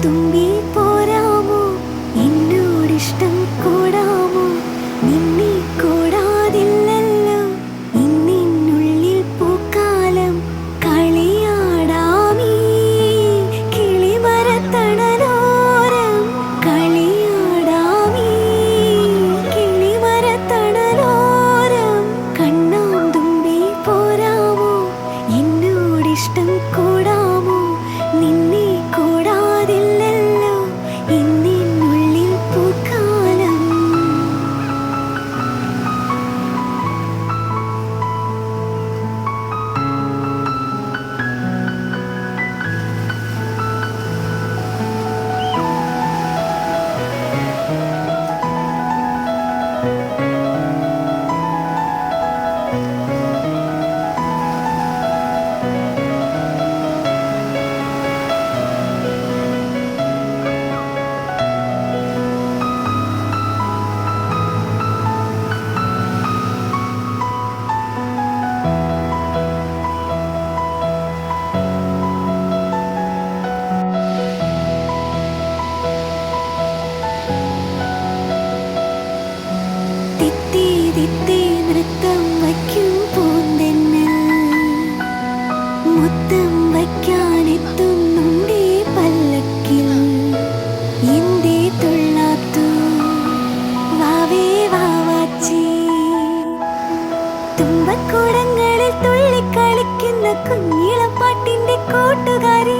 തുമ്പി പോരാമോ എന്നോടിഷ്ടം കൂടാമോ നിന്നെ കൂടാതില്ലല്ലോ ഇന്നിനുള്ളിൽ പൂക്കാലം കളിയാടാമീ കിളിമരത്തണലോരം കളിയാടാമീ കിളിമരത്തണലോരം കണ്ണാം തുമ്പി പോരാമോ എന്നോടിഷ്ടം കൂടാമോ നിന്നെ കൂടാതില്ലല്ലോ ഇന്നിനുള്ളിൽ പൂക്കാലം തിത്തി തിത്തി നൃത്തം വയ്ക്കും പൂന്തെന്നൽ മുത്തം വയ്ക്കാനെത്തുന്നുണ്ടേ പല്ലക്കിൽ എന്തേ തുള്ളാത്തു വാവേ വാവാച്ചി തുമ്പക്കൂടങ്ങളിൽ തുള്ളിക്കളിക്കുന്ന കുഞ്ഞിളപ്പാട്ടിന്റെ കൂട്ടുകാരി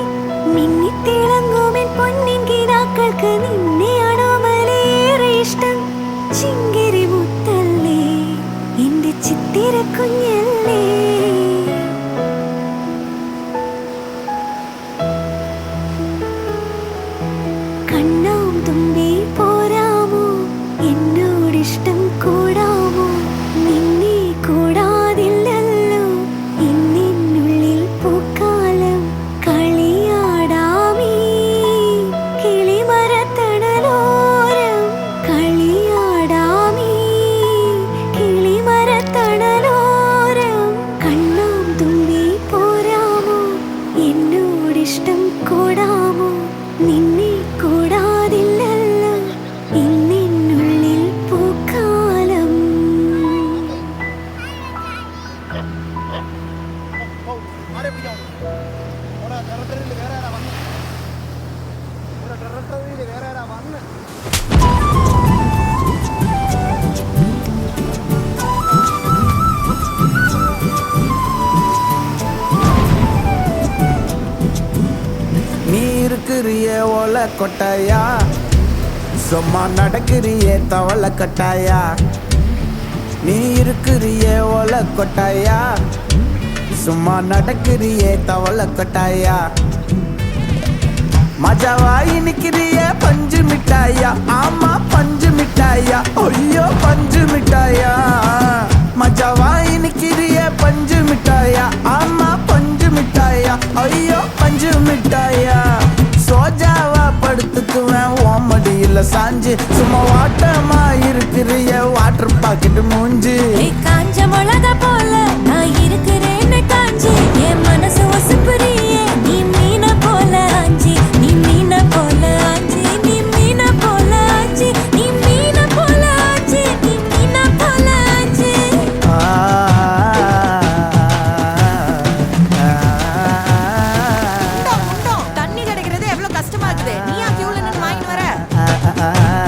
മിന്നിത്തിളങ്ങുമെൻ പൊന്നിൻ കിനാക്കൾക്ക് നിന്നെയാണോ മലേറെ ഇഷ്ടം ചിങ്കിരി മുത്തല്ലേ എന്റെ ചിത്തിര കുഞ്ഞല്ലേ കണ്ണാം തുമ്പി പോരാമോ എന്നോടിഷ്ടം കൂടാമോ നിന്നെ കൂടാതില്ലല്ലോ ഇന്നിനുള്ളിൽ പൂക്കാലം കളിയാടാമീ കിളിമരത്തണലോരം കളിയാടാമീ കിളിമരത്തണലോരം കണ്ണാം തുമ്പി പോരാമോ എന്നോടിഷ്ടം കൂടാമോ നിന്നെ കൂടാതില്ലല്ലോ ഇന്നിനുള്ളിൽ പൂക്കാലം நீ இருக்கிறியே ஓலை கொட்டாயா சும்மா நடக்கிறியே தவளை கட்டாயா நீ இருக்கிறியே ஓலை கொட்டாயா சும்மா நடக்கிறியே தவளை கட்டாயா மஜாவாயி நிக்கிறியே பஞ்சு மிட்டாயா ஆமா பஞ்சு மிட்டாயா ஐயோ பஞ்சு மிட்டாயா மஜாவாயி நிக்கிறியே பஞ்சு மிட்டாயா ஆமா பஞ்சு மிட்டாயா ஐயோ பஞ்சு மிட்டாயா சோஜாவா படுத்துக்குவேன் ஓமடியில சாஞ்சு சும்மா வாட்டமா இருக்கிறிய வாட்டர் பாக்கெட் மூஞ்சி காஞ்ச மிளகா போல நான் இருக்கிறேன்னு காஞ்சி என் மனசு ஒசுப்புறியே நீ மீன போல ஆஞ்சி நீ மீன போல ஆஞ்சி நீ மீன போல ஆஞ்சி நீ மீன போல ஆஞ்சி நீ மீன போல ஆஞ்சி தண்ணி கிடைக்கிறது எவ்வளவு கஷ்டமா இருக்குது நீ ஆ கியூல நின்னு வாங்கிட்டு வர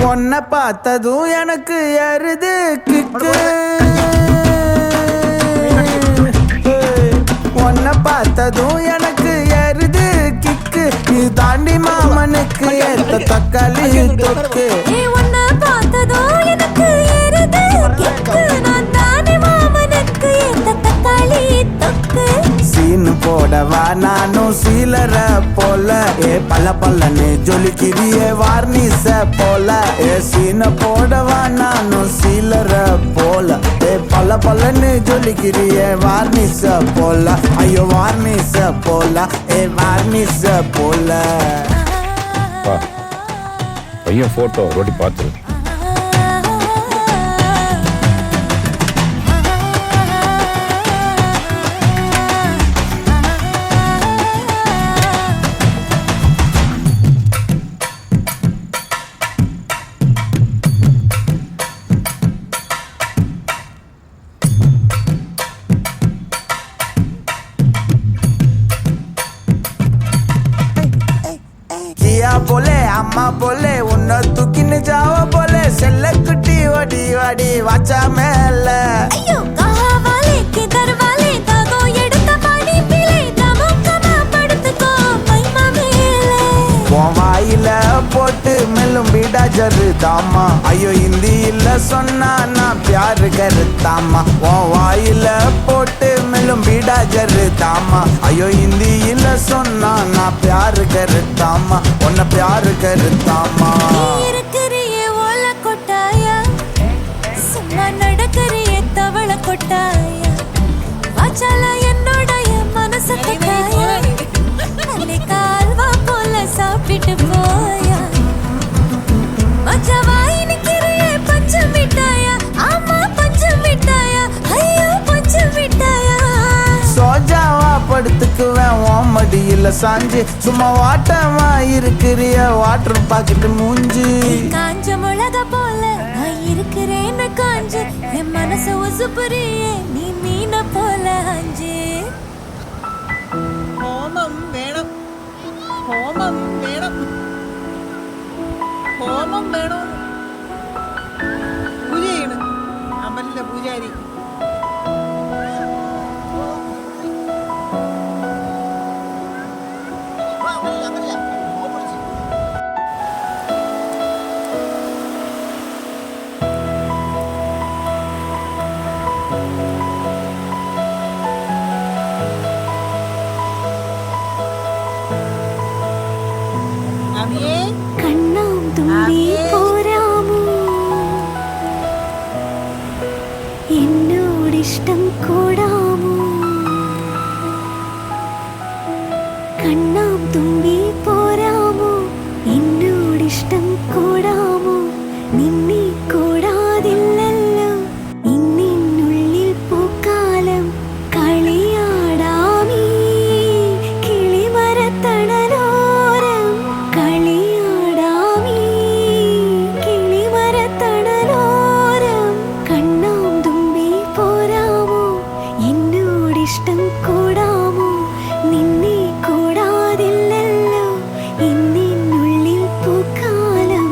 உன்னை பார்த்ததும் எனக்கு ஏறுது கிக்கு உன்னை பார்த்ததும் எனக்கு ஏறுது கிக்கு நீ தாண்டி மாமனுக்கு ஏத்த தக்காளி தொக்கு உன்னை பார்த்ததோ எனக்கு ஏறுது கிக்கு நான் தானே மாமனுக்கு ஏத்த தக்காளி தொக்கு போடவா நானும் சீலர போல ஏ பல்ல பல்லன்னு ஜொலிக்கிறியே வார்னிச போல ஏ சீன போடவா நானும் சீலர போல ஏ பல்ல பல்லன்னு ஜொலிக்கிறியே வார்னிச போல ஐயோ வார்னிச போல ஏ வார்னிச போல பையன் போட்டோ ரோட்டி பார்த்து किया बोले अम्मा बोले उन्ना तूकिन जाओ बोले सेल्ल कुटी वडी वडी वाचा मेल ஐயோ கஹா வாலே கிதர் வாலே தாகோ எடுத்த பாடி பிலே தமுக்கமா படுத்துக்கோ மைமா மேலே வாயில போட்டு மெல்லும் பீடா ஜரு தாமா ஐயோ ஹிந்தி இல்ல சொன்னா நான் प्यार करतामा வாயில போட்டு மெல்லும் பீடா ஜரு தாமா ஐயோ ஹிந்தி இல்ல சொன்னா நான் प्यार करतामा உன்னை प्यार करतामा இருக்கிறியே ஓல கொட்டாயா சும்மா நடக்கறியே தவள கொட்டாயா வாச்சால என்னோடைய மனசு கொட்டாயா அன்னை கால்வா போல சாப்பிட்டு போயா மச்சவா இனிக்கிறியே பஞ்சு மிட்டாயா ஆமா பஞ்சு மிட்டாயா ஐயோ பஞ்சு மிட்டாயா சோஜாவா படுத்துக்குவேன் உன் மடியில சாஞ்சு சும்மா வாட்டமா இருக்கிறிய வாட்டர் பாக்கெட் மூஞ்சி காஞ்ச மிளகா போல நான் இருக்கிறேன்னு காஞ்சு என் மனசு உசுப்புறியே நீ மீன போல அஞ்சு ഹോമം വേണം ഹോമം വേണം ഹോമം വേണം പൂജ ചെയ്യണം അമ്പലത്തിലെ പൂജാരി അവിയേ കണ്ണാം തുമ്പി പോരാമോ എന്നോടിഷ്ടം കൂടാമോ കണ്ണാം തുമ്പി പോരാമോ എന്നോടിഷ്ടം കൂടാമോ നിന്നെ കൂടാതില്ലല്ലോ ഇന്നിനുള്ളിൽ പൂക്കാലം കളിയാടാമീ കിളിമരത്തണലോരം കളിയാടാമീ കിളിമരത്തണലോരം കണ്ണാം തുമ്പി പോരാമോ എന്നോടിഷ്ടം കൂടാമോ നിന്നെ കൂടാതില്ലല്ലോ ഇന്നിനുള്ളിൽ പൂക്കാലം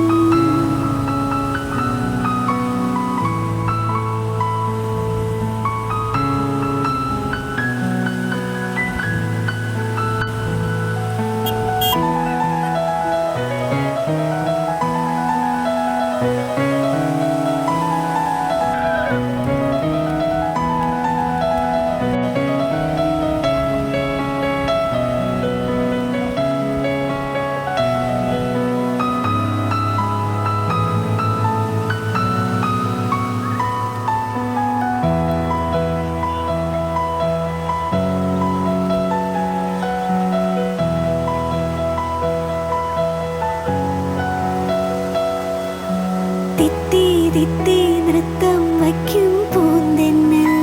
തിത്തി തിത്തി നൃത്തം വയ്ക്കും പൂന്തെന്നൽ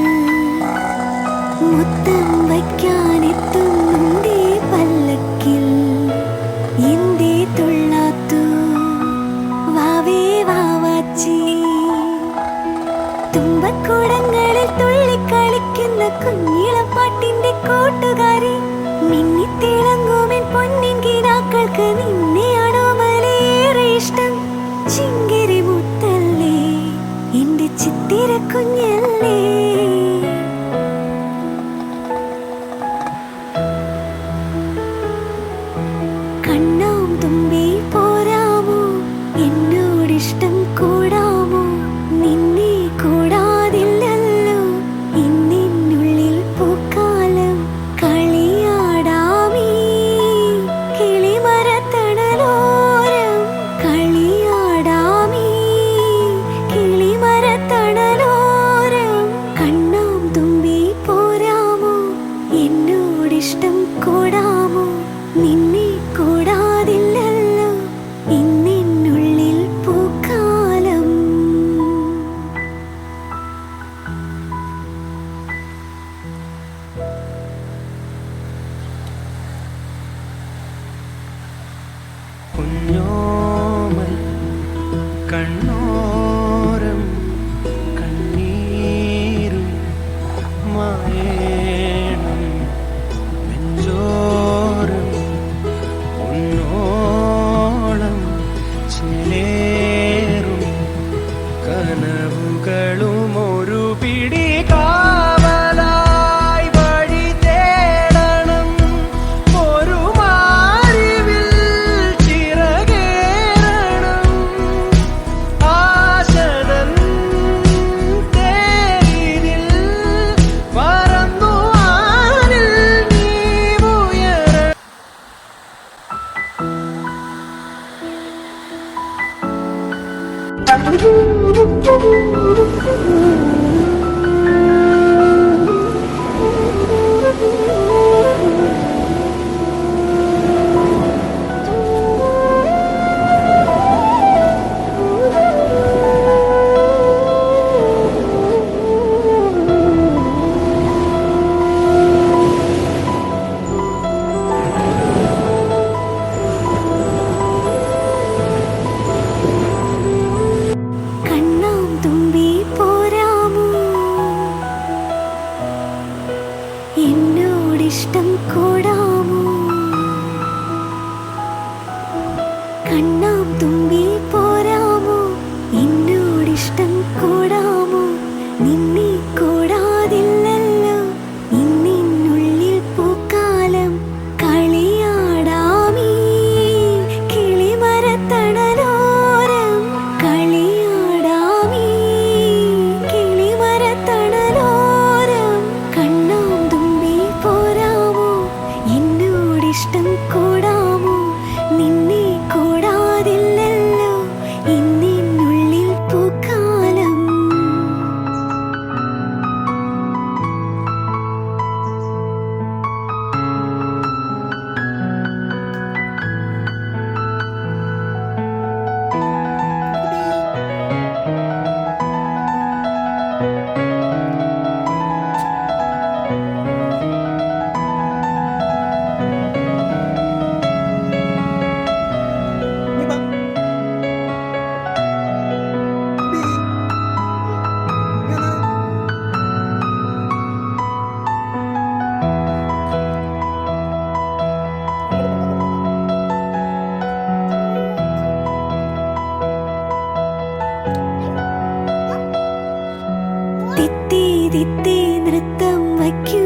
മുത്തം വയ്ക്കാനെത്തുന്നുണ്ടേ പല്ലക്കിൽ എന്തേ തുള്ളാത്തു വാവേ വാവാച്ചി തുമ്പക്കുടങ്ങളിൽ തുള്ളിക്കളിക്കുന്ന കുഞ്ഞിളപ്പാട്ടിന്റെ കൂട്ടുകാരി മിന്നിത്തിളങ്ങുമെൻ പൊന്നിൻ കിനാക്കൾക്ക് നിന്നെയാണോ മലയേറെ ഇഷ്ടം ചിങ്കിരി മുത്തല്ലേ എന്റെ ചിത്തിര കുഞ്ഞല്ലേ കണ്ണാം തുമ്പി പോരാമോ എന്നോടിഷ്ടം കൂടാമോ നിന്നെ കൂടാതില്ലല്ലോ ഇന്നിനുള്ളിൽ പൂക്കാലം കളി എന്നോടിഷ്ടം കൂടാമോ കണ്ണാം തുമ്പി പോരാമോ എന്നോടിഷ്ടം കൂടാമോ നിന്നെ കൂടാതില്ലല്ലോ ഇന്നിനുള്ളിൽ പൂക്കാലം കളിയാടാമീ കിളിമരത്തണലോരം കളിയാടാമീ കിളിമരത്തണലോരം കണ്ണാം തുമ്പി പോരാമോ എന്നോടിഷ്ടം കൂടാമോ നിന്നെ കൂടാതില്ലല്ലോ ഇന്നിനുള്ളിൽ പൂക്കാലം തിത്തി തിത്തി നൃത്തം വയ്ക്കൂ